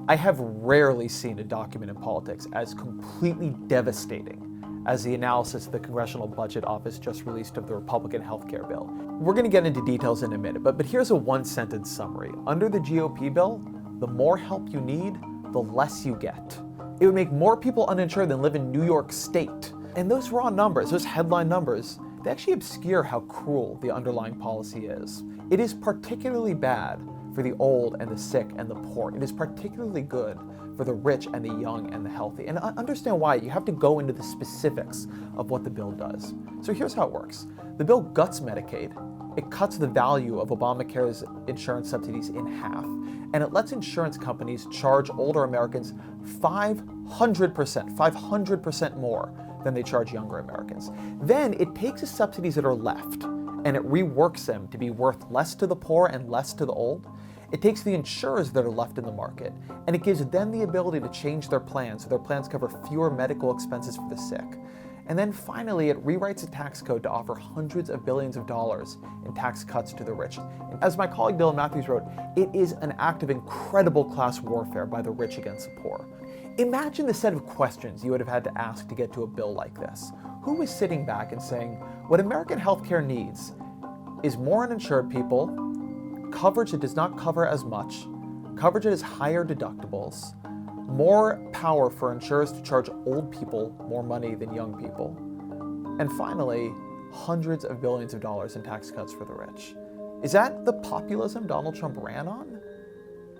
I have rarely seen a document in politics as completely devastating as the analysis the Congressional Budget Office just released of the Republican healthcare bill. We're going to get into details in a minute, but here's a one-sentence summary. Under the GOP bill, the more help you need, the less you get. It would make more people uninsured than live in New York State. And those raw numbers, those headline numbers, they actually obscure how cruel the underlying policy is. It is particularly bad for the old and the sick and the poor. It is particularly good for the rich and the young and the healthy. And understand why. You have to go into the specifics of what the bill does. So here's how it works. The bill guts Medicaid. It cuts the value of Obamacare's insurance subsidies in half. And it lets insurance companies charge older Americans 500% more than they charge younger Americans. Then it takes the subsidies that are left and it reworks them to be worth less to the poor and less to the old. It takes the insurers that are left in the market and it gives them the ability to change their plans so their plans cover fewer medical expenses for the sick. And then finally, it rewrites the tax code to offer hundreds of billions of dollars in tax cuts to the rich. As my colleague Dylan Matthews wrote, it is an act of incredible class warfare by the rich against the poor. Imagine the set of questions you would have had to ask to get to a bill like this. Who was sitting back and saying, what American healthcare needs is more uninsured people, coverage that does not cover as much, coverage that has higher deductibles, more power for insurers to charge old people more money than young people, and finally, hundreds of billions of dollars in tax cuts for the rich. Is that the populism Donald Trump ran on?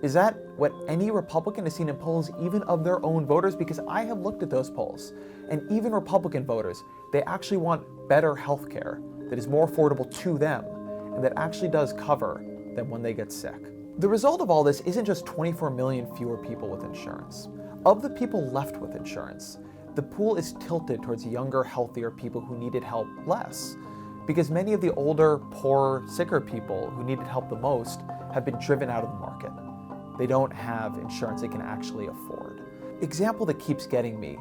Is that what any Republican has seen in polls, even of their own voters? Because I have looked at those polls, and even Republican voters, they actually want better health care that is more affordable to them, and that actually does cover them when they get sick. The result of all this isn't just 24 million fewer people with insurance. Of the people left with insurance, the pool is tilted towards younger, healthier people who needed help less, because many of the older, poorer, sicker people who needed help the most have been driven out of the market. They don't have insurance they can actually afford. Example that keeps getting me,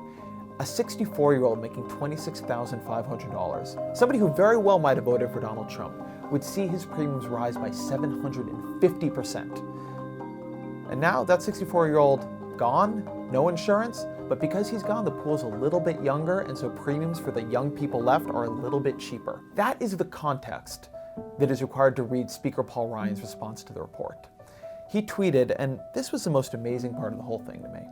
a 64-year-old making $26,500, somebody who very well might have voted for Donald Trump, would see his premiums rise by 750%. And now that 64-year-old gone, no insurance, but because he's gone, the pool's a little bit younger, and so premiums for the young people left are a little bit cheaper. That is the context that is required to read Speaker Paul Ryan's response to the report. He tweeted, and this was the most amazing part of the whole thing to me.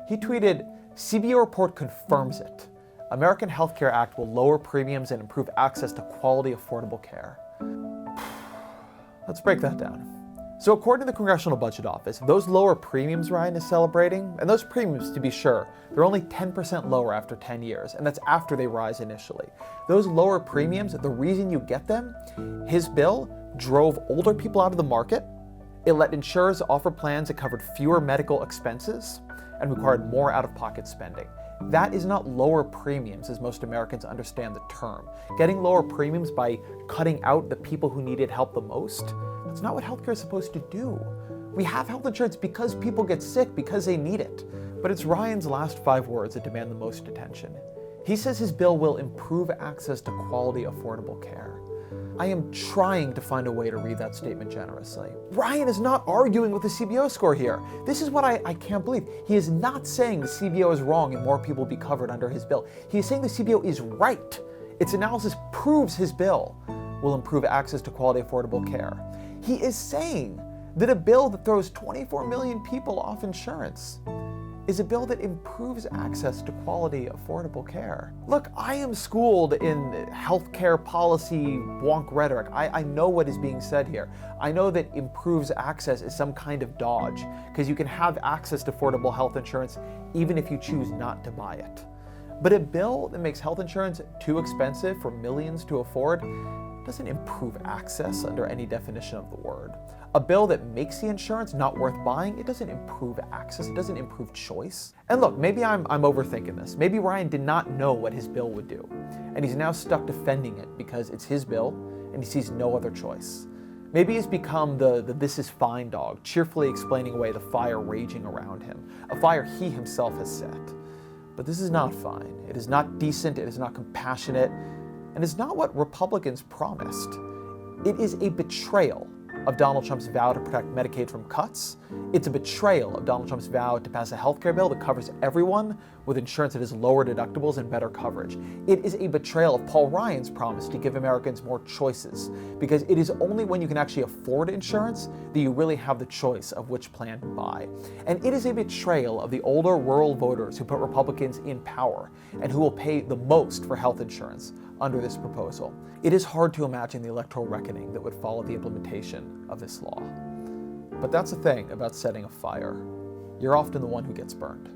He tweeted, CBO report confirms it. American Health Care Act will lower premiums and improve access to quality, affordable care. Let's break that down. So according to the Congressional Budget Office, those lower premiums Ryan is celebrating, and those premiums, to be sure, they're only 10% lower after 10 years, and that's after they rise initially. Those lower premiums, the reason you get them, his bill drove older people out of the market. It let insurers offer plans that covered fewer medical expenses and required more out-of-pocket spending. That is not lower premiums as most Americans understand the term. Getting lower premiums by cutting out the people who needed help the most, that's not what healthcare is supposed to do. We have health insurance because people get sick, because they need it. But it's Ryan's last 5 words that demand the most attention. He says his bill will improve access to quality, affordable care. I am trying to find a way to read that statement generously. Ryan is not arguing with the CBO score here. This is what I can't believe. He is not saying the CBO is wrong and more people will be covered under his bill. He is saying the CBO is right. Its analysis proves his bill will improve access to quality, affordable care. He is saying that a bill that throws 24 million people off insurance is a bill that improves access to quality, affordable care. Look, I am schooled in healthcare policy wonk rhetoric. I know what is being said here. I know that improves access is some kind of dodge, because you can have access to affordable health insurance even if you choose not to buy it. But a bill that makes health insurance too expensive for millions to afford doesn't improve access under any definition of the word. A bill that makes the insurance not worth buying, it doesn't improve access, it doesn't improve choice. And look, maybe I'm overthinking this. Maybe Ryan did not know what his bill would do, and he's now stuck defending it because it's his bill and he sees no other choice. Maybe he's become the this is fine dog, cheerfully explaining away the fire raging around him, a fire he himself has set. But this is not fine. It is not decent, it is not compassionate, and it's not what Republicans promised. It is a betrayal of Donald Trump's vow to protect Medicaid from cuts. It's a betrayal of Donald Trump's vow to pass a healthcare bill that covers everyone with insurance that has lower deductibles and better coverage. It is a betrayal of Paul Ryan's promise to give Americans more choices, because it is only when you can actually afford insurance that you really have the choice of which plan to buy. And it is a betrayal of the older rural voters who put Republicans in power and who will pay the most for health insurance under this proposal. It is hard to imagine the electoral reckoning that would follow the implementation of this law. But that's the thing about setting a fire. You're often the one who gets burned.